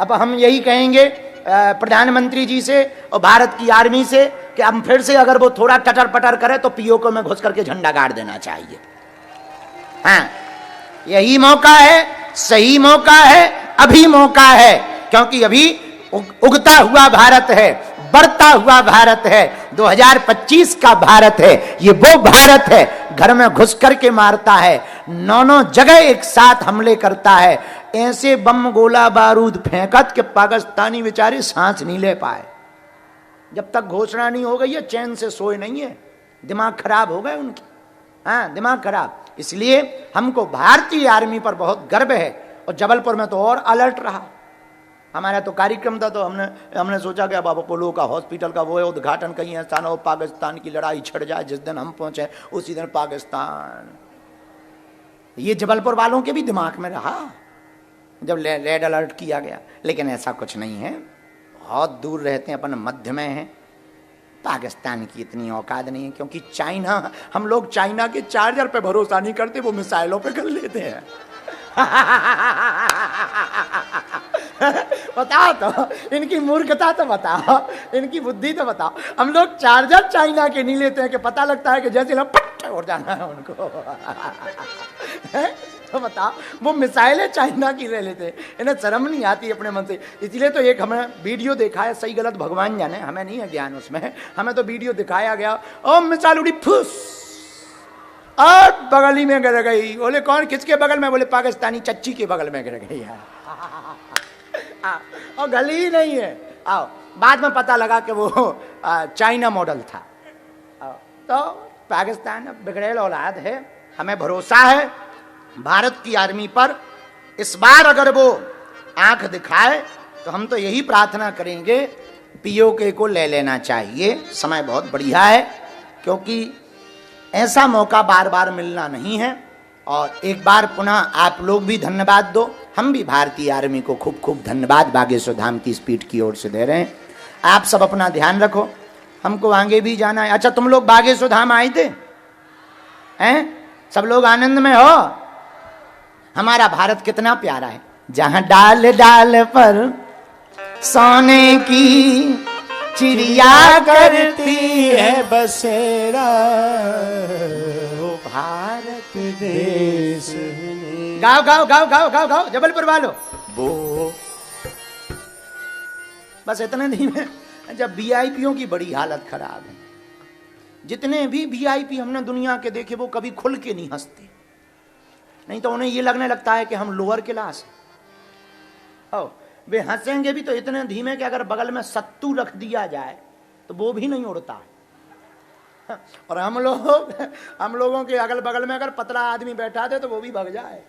अब हम यही कहेंगे प्रधानमंत्री जी से और भारत की आर्मी से कि हम फिर से अगर वो थोड़ा टटर पटर करे तो पीओके में घुस करके झंडा गाड़ देना चाहिए। हाँ, यही मौका है, सही मौका है, अभी मौका है, क्योंकि अभी उगता हुआ भारत है, बढ़ता हुआ भारत है, 2025 का भारत है। ये वो भारत है घर में घुस करके मारता है, 9 जगह एक साथ हमले करता है, ऐसे बम गोला बारूद फेंकत कि पाकिस्तानी बेचारे सांस नहीं ले पाए। जब तक घोषणा नहीं हो गई है चैन से सोए नहीं है, दिमाग खराब हो गए उनके। हाँ, दिमाग खराब। इसलिए हमको भारतीय आर्मी पर बहुत गर्व है, और जबलपुर में तो और अलर्ट रहा। हमारा तो कार्यक्रम था, तो हमने सोचा कि अब अपोलो का हॉस्पिटल का वो है उद्घाटन कहीं ऐसा ना हो पाकिस्तान की लड़ाई छिड़ जाए, जिस दिन हम पहुंचे उसी दिन पाकिस्तान। ये जबलपुर वालों के भी दिमाग में रहा जब रेड अलर्ट किया गया, लेकिन ऐसा कुछ नहीं है, बहुत दूर रहते हैं, अपन मध्य में हैं। पाकिस्तान की इतनी औकात नहीं है, क्योंकि चाइना, हम लोग चाइना के चार्जर पे भरोसा नहीं करते, वो मिसाइलों पे कर लेते हैं। बताओ तो, इनकी मूर्खता तो बताओ, इनकी बुद्धि तो बताओ। हम लोग चार्जर चाइना के नहीं लेते हैं कि पता लगता है कि जैसे लोग पट उड़ जाना है उनको। तो बताओ, वो मिसाइलें चाइना की ले लेते हैं, इन्हें शर्म नहीं आती अपने मन से। इसलिए तो एक हमें वीडियो देखा है, सही गलत भगवान जाने, हमें नहीं है ज्ञान उसमें, हमें तो वीडियो दिखाया गया, ओ मिसाइल उड़ी फुस और बगल ही में गिर गई। बोले कौन, किसके बगल में? बोले पाकिस्तानी चच्ची के बगल में गिर गई है। और गली ही नहीं है। आओ, बाद में पता लगा कि वो चाइना मॉडल था। तो पाकिस्तान बिगड़ेल औलाद है, हमें भरोसा है भारत की आर्मी पर। इस बार अगर वो आंख दिखाए तो हम तो यही प्रार्थना करेंगे, पीओके को ले लेना चाहिए। समय बहुत बढ़िया है, क्योंकि ऐसा मौका बार बार मिलना नहीं है। और एक बार पुनः आप लोग भी धन्यवाद दो, हम भी भारतीय आर्मी को खूब खूब धन्यवाद बागेश्वर धाम की स्पीड की ओर से दे रहे हैं। आप सब अपना ध्यान रखो, हमको आगे भी जाना है। अच्छा, तुम लोग बागेश्वर धाम आए थे हैं? सब लोग आनंद में हो? हमारा भारत कितना प्यारा है, जहां डाल डाल पर सोने की चिड़िया करती है बसेरा, वो भारत देश। गाओ गाओ गाओ गाओ गाओ गाओ जबलपुर वालों, वो बस इतने दिन में। जब वीआईपीओं की बड़ी हालत खराब है, जितने भी वीआईपी हमने दुनिया के देखे वो कभी खुल के नहीं हंसते, नहीं तो उन्हें ये लगने लगता है कि हम लोअर क्लास हैं। वे हंसेंगे भी तो इतने धीमे कि अगर बगल में सत्तू रख दिया जाए तो वो भी नहीं उड़ता है। और हम लोगों के अगल बगल में अगर पतला आदमी बैठा दे तो वो भी भाग जाए।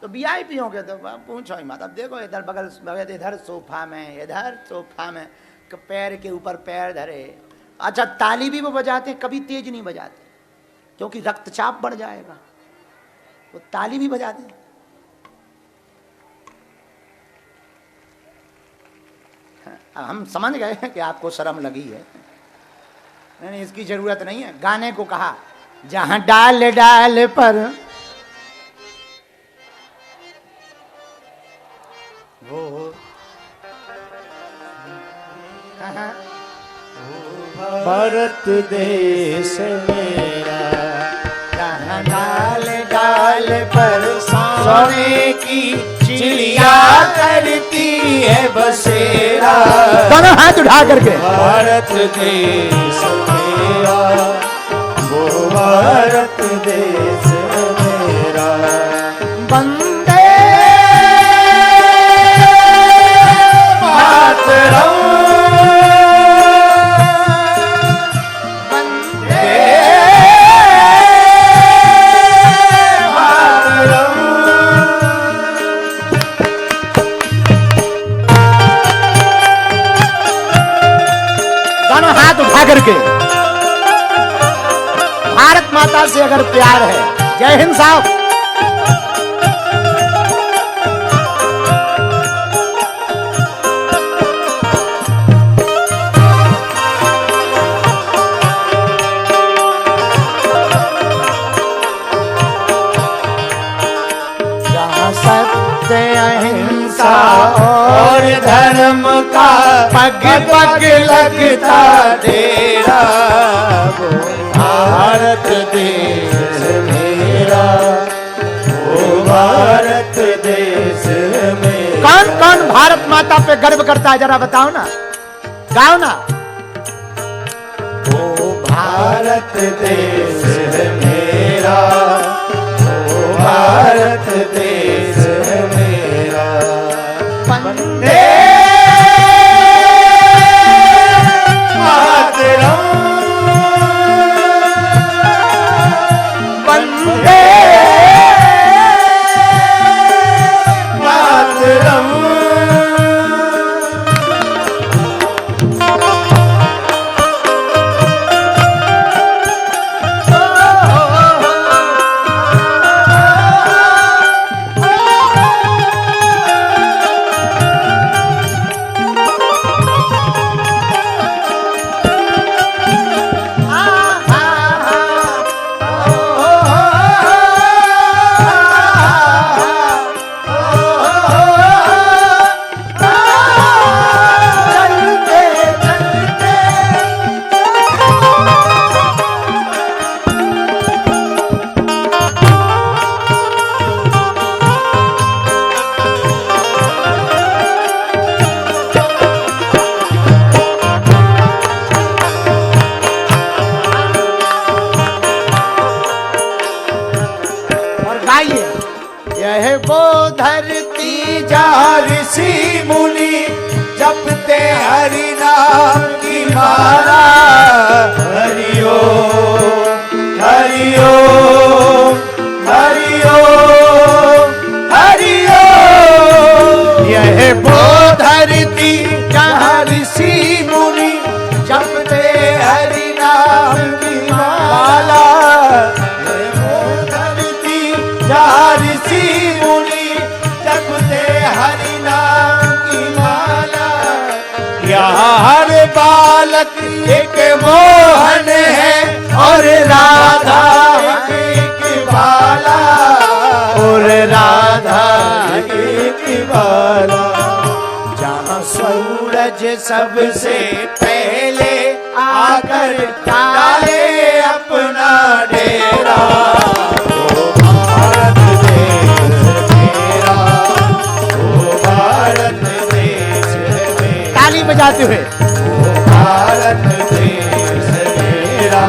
तो वीआईपीओं के तो पूछो ही मत। अब देखो इधर बगल, इधर सोफा में, इधर सोफा में, पैर के ऊपर पैर धरे। अच्छा, ताली भी वो बजाते, कभी तेज नहीं बजाते क्योंकि रक्तचाप बढ़ जाएगा, वो ताली भी बजाते। हम समझ गए कि आपको शर्म लगी है, नहीं इसकी जरूरत नहीं है। गाने को कहा, जहां डाल डाल पर वो भारत देश मेरा, जहां डाल डाल पर सोने की चिड़िया करती है बसेरा। दोनों हाथ उठा करके, भारत देश मेरा, वो भारत देश मेरा। वंदे मातरम, करके भारत माता से अगर प्यार है, जय हिंद साहब। जहाँ सत्य अहिंसा पग पग लगता डेरा, वो भारत देश मेरा, वो भारत देश मेरा। कौन कौन भारत माता पे गर्व करता है, जरा बताओ ना, गाओ ना। वो भारत देश मेरा, वो भारत देश मेरा। वंदे मातरम, वंदे मातरम। यह वो धरती जहाँ ऋषि मुनि जपते हरि नाम की माला। हरि ओम, हरि ओम, हरि ओम, हरि ओम। यह वो धरती जहाँ ऋषि मुनि जपते हरि नाम की माला। यह वो धरती जहाँ ऋषि मुनि जपते हरि नाम की माला। यहाँ हर बालक एक मोहन है और राधा एक बाला, और राधा एक बाला। जहाँ सूरज सबसे पहले आकर डाले अपना डेरा, वो भारत देश मेरा, वो भारत देश मेरा। ताली बजाते हुए। वो भारत देश मेरा,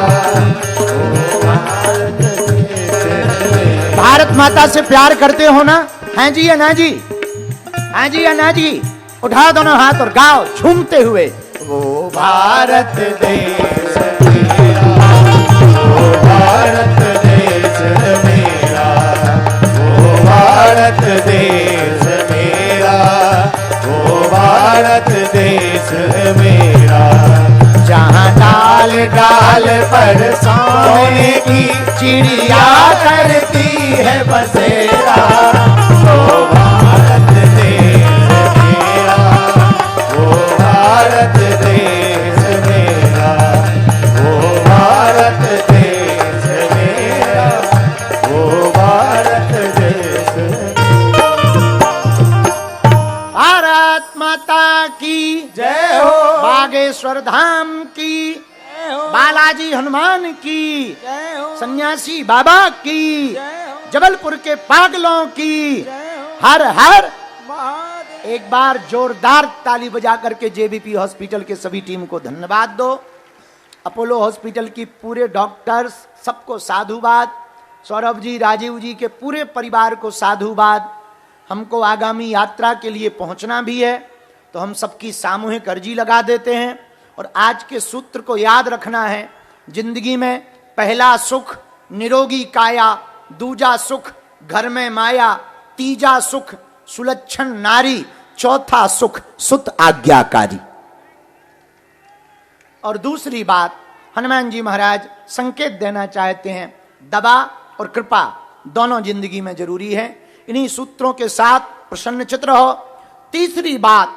वो भारत देश मेरा। भारत माता से प्यार करते हो ना? हैं जी या ना जी? हैं जी या ना जी? उठाओ दोनों हाथ और गाओ झूमते हुए। वो भारत देश मेरा, वो भारत देश मेरा, वो भारत देश मेरा, वो भारत देश मेरा। जहाँ डाल डाल पर सोने की चिड़िया करती है बसेरा, वो भारत देश मेरा, वो भारत देश मेरा, वो भारत देश मेरा, वो भारत देश मेरा। भारत माता की जय हो, बागेश्वर धाम की, बालाजी हनुमान की, सन्यासी बाबा की, जबलपुर के पागलों की, हर हर। एक बार जोरदार ताली बजा करके जेबीपी हॉस्पिटल के सभी टीम को धन्यवाद दो। अपोलो हॉस्पिटल की पूरे डॉक्टर्स सबको साधुवाद। सौरभ जी, राजीव जी के पूरे परिवार को साधुवाद। हमको आगामी यात्रा के लिए पहुंचना भी है, तो हम सबकी सामूहिक अर्जी लगा देते हैं और आज के सूत्र को याद रखना है। जिंदगी में पहला सुख निरोगी काया, दूजा सुख घर में माया, तीजा सुख सुलक्षण नारी, चौथा सुख सुत आज्ञाकारी। और दूसरी बात, हनुमान जी महाराज संकेत देना चाहते हैं, दवा और कृपा दोनों जिंदगी में जरूरी है। इन्हीं सूत्रों के साथ प्रसन्न चित्त रहो। तीसरी बात,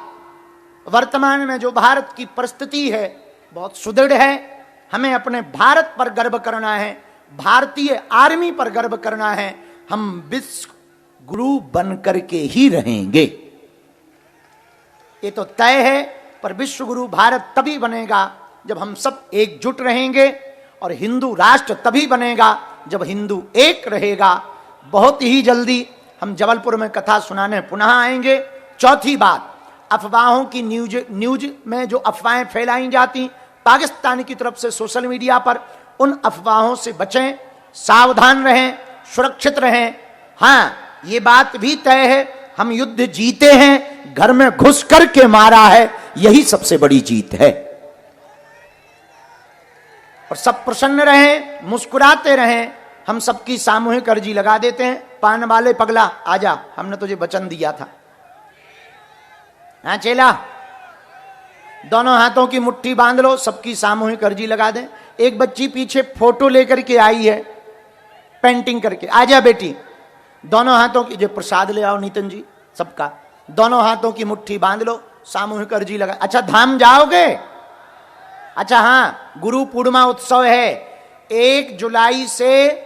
वर्तमान में जो भारत की परिस्थिति है बहुत सुदृढ़ है। हमें अपने भारत पर गर्व करना है, भारतीय आर्मी पर गर्व करना है। हम विश्व गुरु बनकर के ही रहेंगे, ये तो तय है। पर विश्व गुरु भारत तभी बनेगा जब हम सब एकजुट रहेंगे, और हिंदू राष्ट्र तभी बनेगा जब हिंदू एक रहेगा। बहुत ही जल्दी हम जबलपुर में कथा सुनाने पुनः आएंगे। चौथी बात, अफवाहों की न्यूज में जो अफवाहें फैलाई जाती पाकिस्तान की तरफ से सोशल मीडिया पर, उन अफवाहों से बचें, सावधान रहें, सुरक्षित रहें। हाँ, ये बात भी तय है, हम युद्ध जीते हैं, घर में घुस करके मारा है, यही सबसे बड़ी जीत है। और सब प्रसन्न रहें, मुस्कुराते रहें। हम सबकी सामूहिक अर्जी लगा देते हैं। पान वाले पगला आजा, हमने तुझे वचन दिया था। हाँ चेला, दोनों हाथों की मुट्ठी बांध लो, सबकी सामूहिक अर्जी लगा दें। एक बच्ची पीछे फोटो लेकर के आई है पेंटिंग करके, आजा बेटी। दोनों हाथों की, जो प्रसाद ले आओ नितिन जी सबका, दोनों हाथों की मुट्ठी बांध लो, सामूहिक अर्जी लगा। अच्छा धाम जाओगे? अच्छा हाँ, गुरु पूर्णिमा उत्सव है। 1 जुलाई से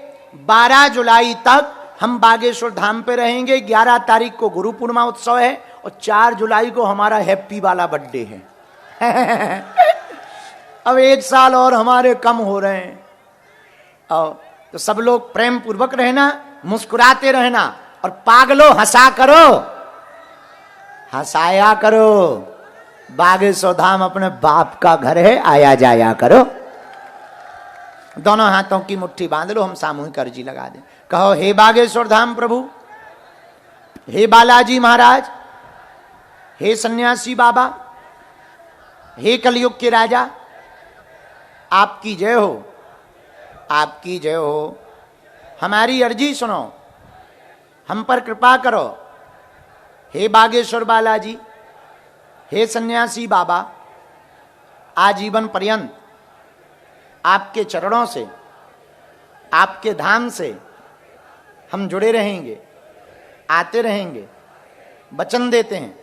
12 जुलाई तक हम बागेश्वर धाम पे रहेंगे। 11 तारीख को गुरु पूर्णिमा उत्सव है और 4 जुलाई को हमारा हैप्पी वाला बर्थडे है। अब 1 साल और हमारे कम हो रहे हैं। और तो सब लोग प्रेम पूर्वक रहना, मुस्कुराते रहना, और पागलो हंसा करो, हंसाया करो। बागेश्वर धाम अपने बाप का घर है, आया जाया करो। दोनों हाथों की मुट्ठी बांध लो, हम सामूहिक अर्जी लगा दें। कहो, हे बागेश्वर धाम प्रभु, हे बालाजी महाराज, हे सन्यासी बाबा, हे कलयुग के राजा, आपकी जय हो, आपकी जय हो। हमारी अर्जी सुनो, हम पर कृपा करो। हे बागेश्वर बालाजी, हे सन्यासी बाबा, आजीवन पर्यंत आपके चरणों से, आपके धाम से हम जुड़े रहेंगे, आते रहेंगे, वचन देते हैं।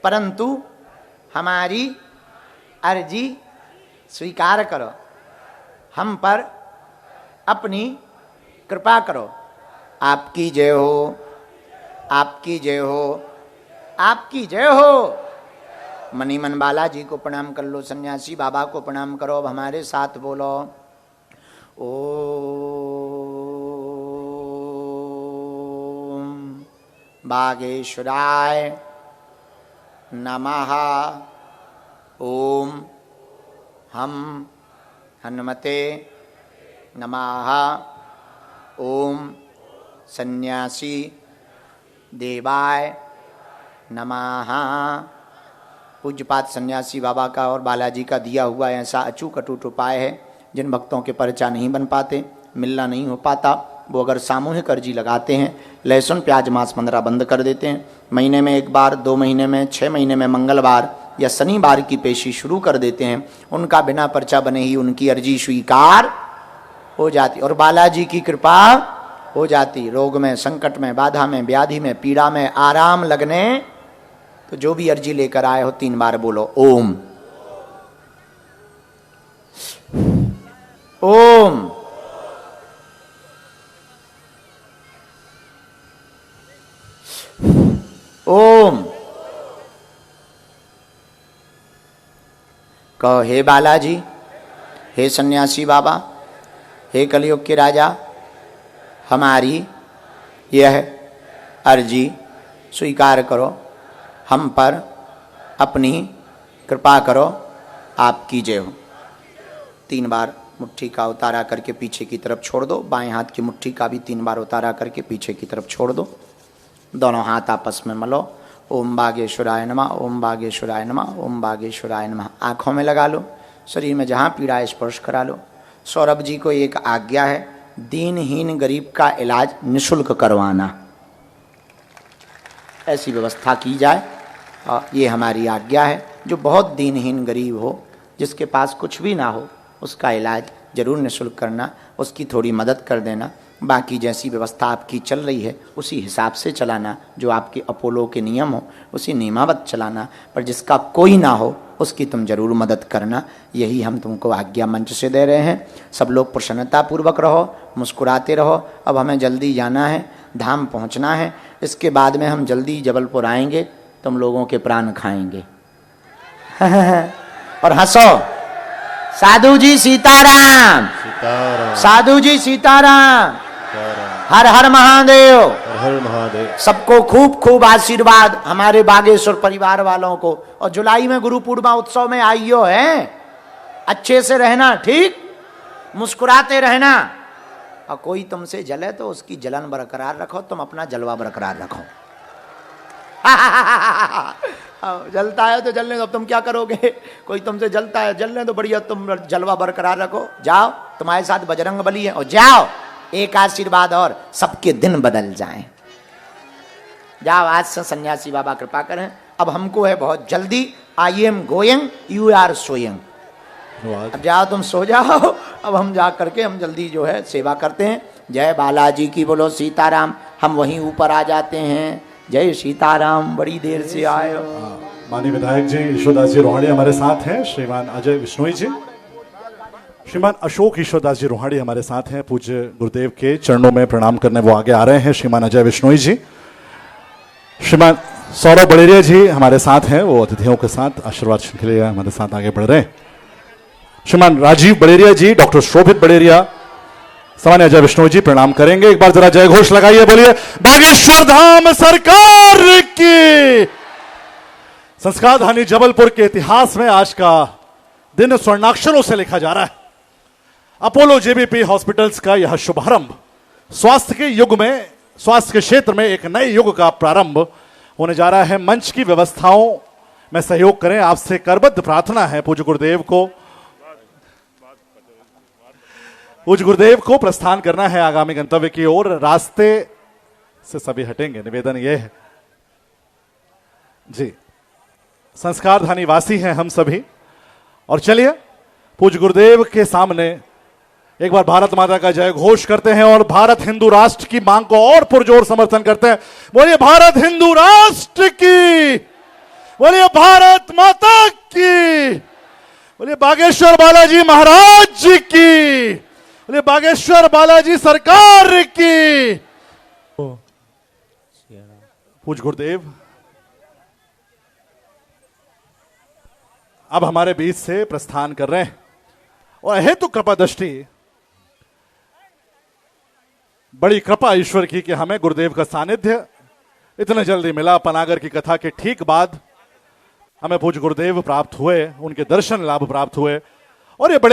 परंतु हमारी अर्जी स्वीकार करो, हम पर अपनी कृपा करो। आपकी जय हो, आपकी जय हो, आपकी जय हो। मनी मन बालाजी को प्रणाम कर लो, सन्यासी बाबा को प्रणाम करो। अब हमारे साथ बोलो, ओम बागेश्वराय नमः। ओम हम हनुमते नमः। ओम सन्यासी देवाय नमः। पूज्यपात सन्यासी बाबा का और बालाजी का दिया हुआ ऐसा अचूक अटूट उपाय है, जिन भक्तों के पर्चा नहीं बन पाते, मिलना नहीं हो पाता, वो अगर सामूहिक अर्जी लगाते हैं, लहसुन प्याज मांस मंदरा बंद कर देते हैं, महीने में 1 बार, 2 महीने में, 6 महीने में मंगलवार या शनिवार की पेशी शुरू कर देते हैं, उनका बिना पर्चा बने ही उनकी अर्जी स्वीकार हो जाती और बालाजी की कृपा हो जाती। रोग में, संकट में, बाधा में, व्याधि में, पीड़ा में आराम लगने। तो जो भी अर्जी लेकर आए हो 3 बार बोलो ओम। ओम। ओम। कहो, हे बालाजी, हे सन्यासी बाबा, हे कलयुग के राजा, हमारी यह अर्जी स्वीकार करो, हम पर अपनी कृपा करो, आपकी जय हो। 3 बार मुट्ठी का उतारा करके पीछे की तरफ छोड़ दो। बाएं हाथ की मुट्ठी का भी 3 बार उतारा करके पीछे की तरफ छोड़ दो। दोनों हाथ आपस में मलो। ओम बागेश्वराय नमः, ओम बागेश्वराय नमः, ओम बागेश्वराय नमः। आँखों में लगा लो, शरीर में जहाँ पीड़ा है स्पर्श करा लो। सौरभ जी को एक आज्ञा है, दीनहीन गरीब का इलाज निःशुल्क करवाना, ऐसी व्यवस्था की जाए। और ये हमारी आज्ञा है, जो बहुत दीनहीन गरीब हो, जिसके पास कुछ भी ना हो, उसका इलाज जरूर निःशुल्क करना, उसकी थोड़ी मदद कर देना। बाकी जैसी व्यवस्था आपकी चल रही है उसी हिसाब से चलाना, जो आपके अपोलो के नियम हो उसी नियमावत चलाना, पर जिसका कोई ना हो उसकी तुम जरूर मदद करना। यही हम तुमको आज्ञा मंच से दे रहे हैं। सब लोग प्रसन्नतापूर्वक रहो, मुस्कुराते रहो। अब हमें जल्दी जाना है, धाम पहुंचना है। इसके बाद में हम जल्दी जबलपुर आएंगे, तुम लोगों के प्राण खाएंगे। और हंसो। साधु जी सीताराम, सीताराम साधु जी सीताराम, सीताराम, हर हर महादेव। हर हर महादेव। सबको खूब खूब आशीर्वाद हमारे बागेश्वर परिवार वालों को। और जुलाई में गुरु पूर्णिमा उत्सव में आइयो है, अच्छे से रहना, ठीक, मुस्कुराते रहना। और कोई तुमसे जले तो उसकी जलन बरकरार रखो, तुम अपना जलवा बरकरार रखो। जलता है तो जलने दो, अब तुम क्या करोगे? कोई तुमसे जलता है, जलने दो, बढ़िया, तुम जलवा बरकरार रखो। जाओ, तुम्हारे साथ बजरंग बली है, और जाओ, एक आशीर्वाद और, सबके दिन बदल जाएं। जाओ, आज से सन्यासी बाबा कृपा करें। अब हमको है बहुत जल्दी, I am going, you are sowing. अब जाओ, तुम सो जाओ, अब हम जा करके हम जल्दी जो है सेवा करते हैं। जय बालाजी की बोलो, सीताराम। हम वहीं ऊपर आ जाते हैं। जय सीताराम, बड़ी देर से आए हो। माननीय विधायक जी ईश्वरदास जी रोहाणी हमारे साथ हैं, श्रीमान अजय विश्नोई जी, श्रीमान अशोक ईश्वरदास जी रोहाणी हमारे साथ हैं। पूज्य गुरुदेव के चरणों में प्रणाम करने वो आगे आ रहे हैं, श्रीमान अजय विश्नोई जी। श्रीमान सौरभ बड़ेरिया जी हमारे साथ हैं, वो अतिथियों के साथ आशीर्वाद के लिए हमारे साथ आगे बढ़ रहे हैं। श्रीमान राजीव बड़ेरिया जी, डॉक्टर शोभित बड़ेरिया, सामान्य अजय विष्णु जी प्रणाम करेंगे। एक बार जरा जय घोष लगाइए, बोलिए बागेश्वर धाम सरकार की। संस्कार धानी जबलपुर के इतिहास में आज का दिन स्वर्णाक्षरों से लिखा जा रहा है। अपोलो जेबीपी हॉस्पिटल्स का यह शुभारंभ स्वास्थ्य के युग में, स्वास्थ्य के क्षेत्र में एक नए युग का प्रारंभ होने जा रहा है। मंच की व्यवस्थाओं में सहयोग करें, आपसे करबद्ध प्रार्थना है। पूज्य गुरुदेव को प्रस्थान करना है आगामी गंतव्य की ओर। रास्ते से सभी हटेंगे, निवेदन यह है जी। संस्कारधानी वासी हैं हम सभी, और चलिए पूज्य गुरुदेव के सामने एक बार भारत माता का जय घोष करते हैं और भारत हिंदू राष्ट्र की मांग को और पुरजोर समर्थन करते हैं। बोलिए भारत हिंदू राष्ट्र की, बोलिए भारत माता की, बोलिए बागेश्वर बालाजी महाराज जी की, बोलिए बागेश्वर बालाजी सरकार की। पूज्य गुरुदेव अब हमारे बीच से प्रस्थान कर रहे हैं, और हेतु कृपा दृष्टि, बड़ी कृपा ईश्वर की कि हमें गुरुदेव का सानिध्य इतने जल्दी मिला। पनागर की कथा के ठीक बाद हमें पूज्य गुरुदेव प्राप्त हुए, उनके दर्शन लाभ प्राप्त हुए, और ये बड़े